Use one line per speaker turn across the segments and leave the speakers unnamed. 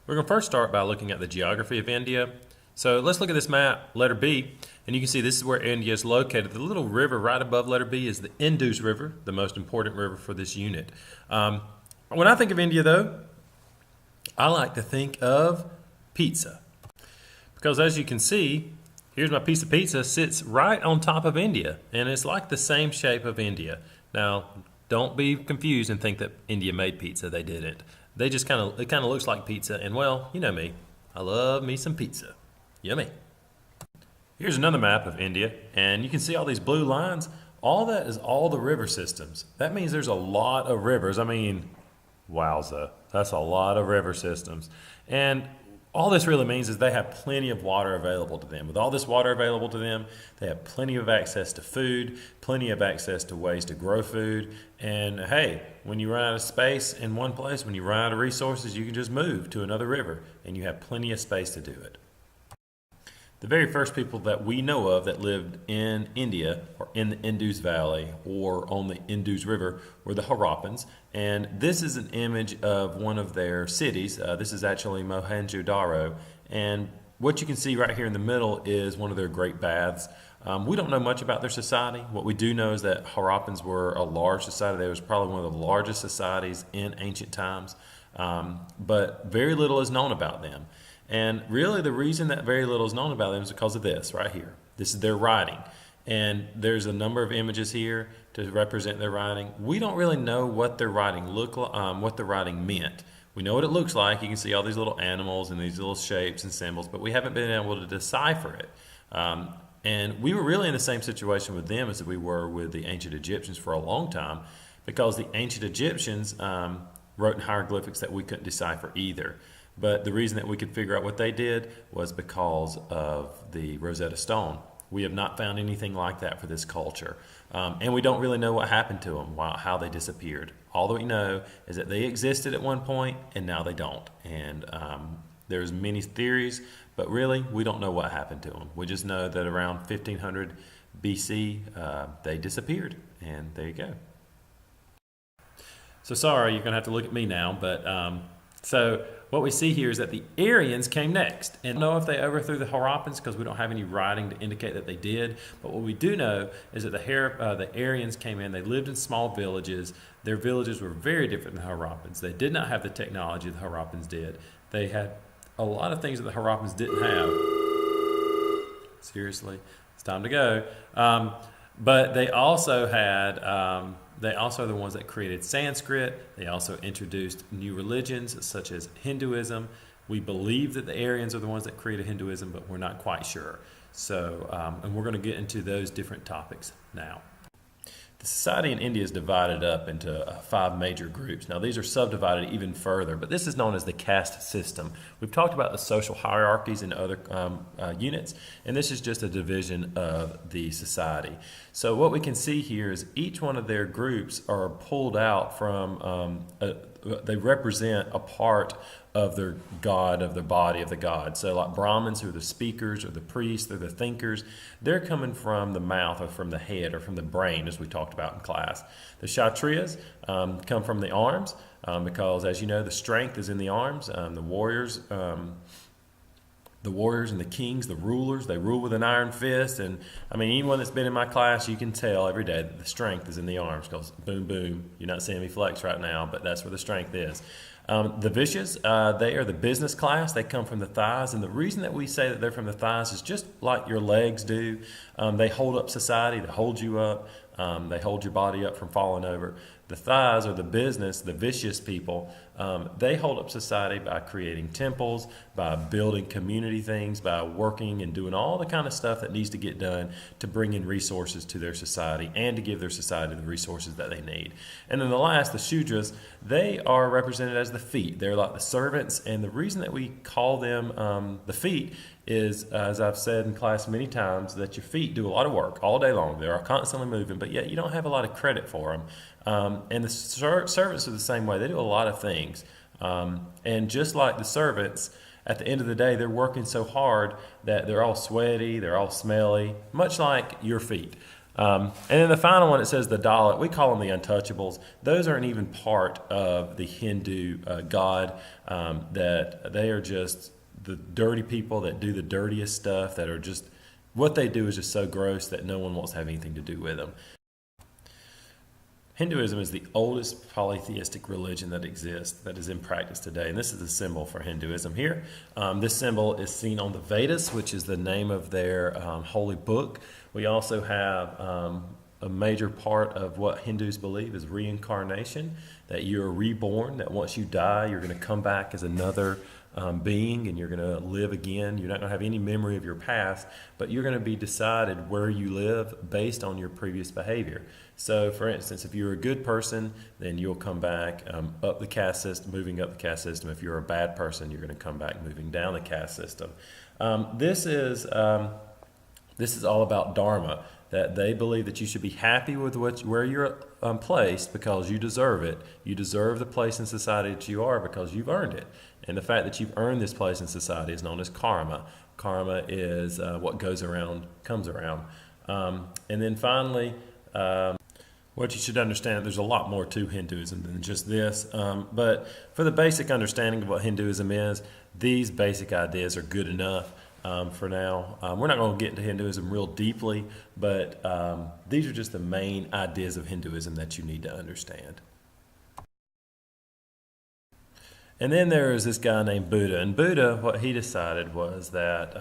We're going to first start by looking at the geography of India. So let's look at this map, letter B, and you can see this is where India is located. The little river right above letter B is the Indus River, the most important river for this unit. When I think of India, though, I like to think of pizza. Because as you can see, here's my piece of pizza, sits right on top of India, and it's like the same shape of India. Now, don't be confused and think that India made pizza. They didn't. They just it kind of looks like pizza, and well, you know me. I love me some pizza. Yummy. Here's another map of India, and you can see all these blue lines. All that is all the river systems. That means there's a lot of rivers. I mean, wowza, that's a lot of river systems. And all this really means is they have plenty of water available to them. With all this water available to them, they have plenty of access to food, plenty of access to ways to grow food. And hey, when you run out of space in one place, when you run out of resources, you can just move to another river, and you have plenty of space to do it. The very first people that we know of that lived in India or in the Indus Valley or on the Indus River were the Harappans. And this is an image of one of their cities. This is actually Mohenjo-Daro. And what you can see right here in the middle is one of their great baths. We don't know much about their society. What we do know is that Harappans were a large society. They was probably one of the largest societies in ancient times. But very little is known about them. And really the reason that very little is known about them is because of this right here. This is their writing. And there's a number of images here to represent their writing. We don't really know what their writing what the writing meant. We know what it looks like. You can see all these little animals and these little shapes and symbols, but we haven't been able to decipher it. And we were really in the same situation with them as we were with the ancient Egyptians for a long time, because the ancient Egyptians wrote in hieroglyphics that we couldn't decipher either. But the reason that we could figure out what they did was because of the Rosetta Stone. We have not found anything like that for this culture. And we don't really know what happened to them, how they disappeared. All that we know is that they existed at one point and now they don't. And there's many theories, but really we don't know what happened to them. We just know that around 1500 BC they disappeared, and there you go. So sorry, you're going to have to look at me now, but so what we see here is that the Aryans came next. And I don't know if they overthrew the Harappans because we don't have any writing to indicate that they did. But what we do know is that the Aryans came in. They lived in small villages. Their villages were very different than the Harappans. They did not have the technology the Harappans did. They had a lot of things that the Harappans didn't have. Seriously, it's time to go. But they also had... They also are the ones that created Sanskrit. They also introduced new religions such as Hinduism. We believe that the Aryans are the ones that created Hinduism, but we're not quite sure. So, and we're going to get into those different topics now. The society in India is divided up into 5 major groups. Now, these are subdivided even further, but this is known as the caste system. We've talked about the social hierarchies in other units, and this is just a division of the society. So what we can see here is each one of their groups are pulled out from, they represent a part of their god, of the body of the god. So like Brahmins, who are the speakers, or the priests, or the thinkers, they're coming from the mouth or from the head or from the brain, as we talked about in class. The Kshatriyas come from the arms because, as you know, the strength is in the arms. The warriors and the kings, the rulers, they rule with an iron fist. And I mean, anyone that's been in my class, you can tell every day that the strength is in the arms, because boom, boom, you're not seeing me flex right now, but that's where the strength is. The Vishyas, they are the business class. They come from the thighs. And the reason that we say that they're from the thighs is just like your legs do. They hold up society. They hold you up. They hold your body up from falling over. The thighs are the business, the Vishyas people. They hold up society by creating temples, by building community things, by working and doing all the kind of stuff that needs to get done to bring in resources to their society and to give their society the resources that they need. And then the last, the Shudras, they are represented as the feet. They're like the servants, and the reason that we call them the feet is, as I've said in class many times, that your feet do a lot of work all day long. They are constantly moving, but yet you don't have a lot of credit for them. And the servants are the same way. They do a lot of things. And just like the servants, at the end of the day, they're working so hard that they're all sweaty, they're all smelly, much like your feet. And then the final one, it says the Dalit. We call them the untouchables. Those aren't even part of the Hindu god. That they are just the dirty people that do the dirtiest stuff. That are just what they do is just so gross that no one wants to have anything to do with them. Hinduism is the oldest polytheistic religion that exists, that is in practice today. And this is the symbol for Hinduism here. This symbol is seen on the Vedas, which is the name of their holy book. We also have a major part of what Hindus believe is reincarnation, that you're reborn, that once you die, you're going to come back as another being and you're going to live again. You're not going to have any memory of your past, but you're going to be decided where you live based on your previous behavior. So, for instance, if you're a good person, then you'll come back up the caste system, moving up the caste system. If you're a bad person, you're going to come back moving down the caste system. This is all about dharma, that they believe that you should be happy with where you're placed because you deserve it. You deserve the place in society that you are because you've earned it. And the fact that you've earned this place in society is known as karma. Karma is what goes around comes around. And then finally, what you should understand, there's a lot more to Hinduism than just this. But for the basic understanding of what Hinduism is, these basic ideas are good enough. For now. We're not going to get into Hinduism real deeply, but these are just the main ideas of Hinduism that you need to understand. And then there is this guy named Buddha. And Buddha, what he decided was that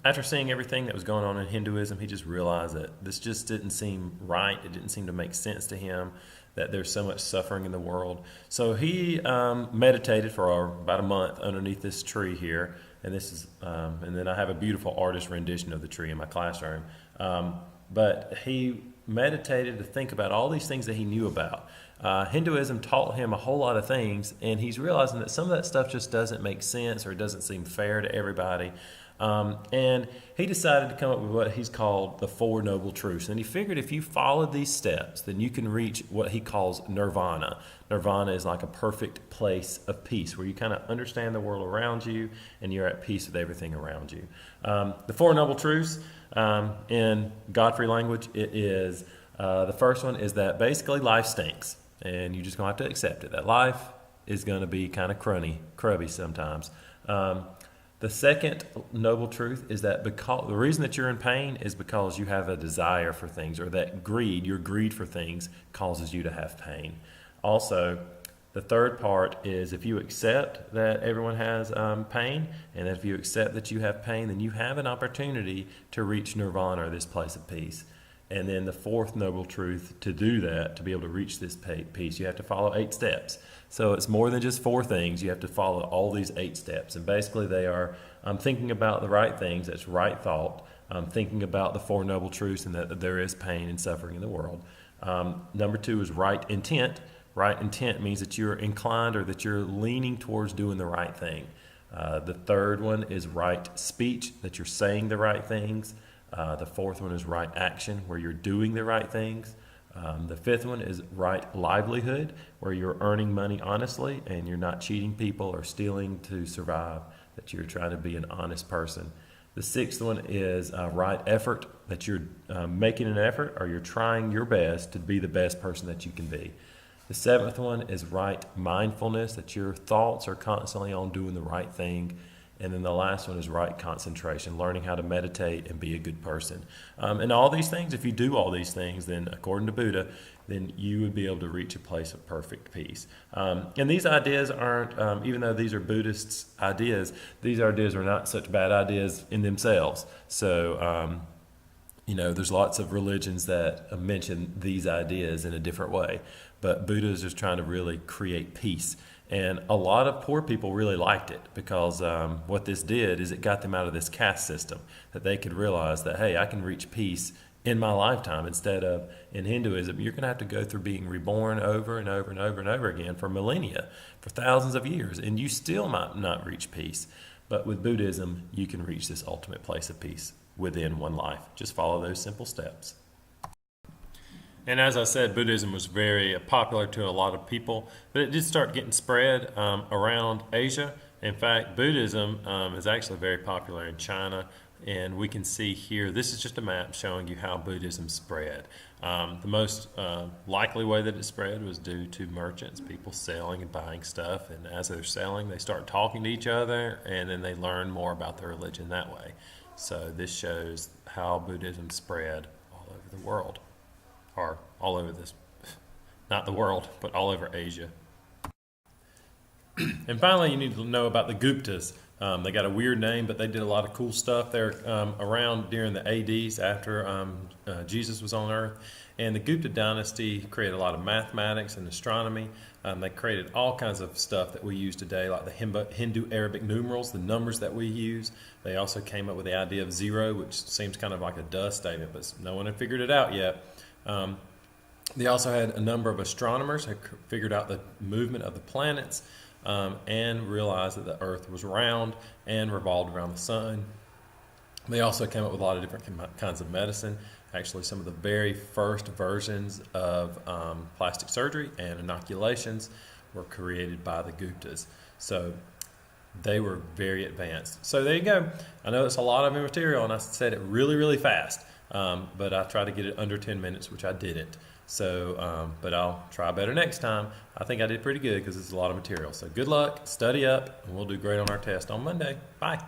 after seeing everything that was going on in Hinduism, he just realized that this just didn't seem right. It didn't seem to make sense to him, that there's so much suffering in the world. So he meditated for about a month underneath this tree here. And this is, and then I have a beautiful artist rendition of the tree in my classroom. But he meditated to think about all these things that he knew about. Hinduism taught him a whole lot of things, and he's realizing that some of that stuff just doesn't make sense or doesn't seem fair to everybody. And he decided to come up with what he's called the Four Noble Truths. And he figured if you followed these steps, then you can reach what he calls nirvana. Nirvana is like a perfect place of peace where you kind of understand the world around you and you're at peace with everything around you. The Four Noble Truths, in Godfrey language, it is the first one is that basically life stinks. And you're just going to have to accept it, that life is going to be kind of crubby sometimes. The second noble truth is that because the reason that you're in pain is because you have a desire for things, or that your greed for things causes you to have pain. Also, the third part is if you accept that everyone has pain, and if you accept that you have pain, then you have an opportunity to reach nirvana, or this place of peace. And then the fourth noble truth, to do that, to be able to reach this peace, you have to follow 8 steps. So it's more than just 4 things. You have to follow all these 8 steps. And basically they are thinking about the right things, that's right thought, thinking about the 4 noble truths and that there is pain and suffering in the world. Number 2 is right intent. Right intent means that you're inclined or that you're leaning towards doing the right thing. The third one is right speech, that you're saying the right things. The fourth one is right action, where you're doing the right things. The fifth one is right livelihood, where you're earning money honestly and you're not cheating people or stealing to survive, that you're trying to be an honest person. The sixth one is right effort, that you're making an effort or you're trying your best to be the best person that you can be. The seventh one is right mindfulness, that your thoughts are constantly on doing the right thing. And then the last one is right concentration, learning how to meditate and be a good person. And all these things, if you do all these things, then according to Buddha, then you would be able to reach a place of perfect peace. And these ideas aren't, even though these are Buddhists' ideas, these ideas are not such bad ideas in themselves. So, there's lots of religions that mention these ideas in a different way. But Buddha is just trying to really create peace. And a lot of poor people really liked it because what this did is it got them out of this caste system, that they could realize that, hey, I can reach peace in my lifetime instead of in Hinduism. You're going to have to go through being reborn over and over and over and over again for millennia, for thousands of years, and you still might not reach peace. But with Buddhism, you can reach this ultimate place of peace within one life. Just follow those simple steps. And as I said, Buddhism was very popular to a lot of people, but it did start getting spread around Asia. In fact, Buddhism is actually very popular in China, And we can see here, this is just a map showing you how Buddhism spread. The most likely way that it spread was due to merchants, people selling and buying stuff. And as they're selling, they start talking to each other, and then they learn more about their religion that way. So this shows how Buddhism spread all over the world, or all over this, not the world, but all over Asia. And finally, you need to know about the Guptas. They got a weird name, but they did a lot of cool stuff there around during the ADs after Jesus was on Earth. And the Gupta dynasty created a lot of mathematics and astronomy. They created all kinds of stuff that we use today, like the Hindu Arabic numerals, the numbers that we use. They also came up with the idea of zero, which seems kind of like a duh statement, but no one had figured it out yet. They also had a number of astronomers who figured out the movement of the planets. And realized that the earth was round and revolved around the sun. They also came up with a lot of different kinds of medicine. Actually, some of the very first versions of plastic surgery and inoculations were created by the Guptas. So they were very advanced. So there you go. I know it's a lot of material, and I said it really, really fast. But I tried to get it under 10 minutes, which I didn't. So, but I'll try better next time. I think I did pretty good because it's a lot of material. So good luck, study up, and we'll do great on our test on Monday. Bye.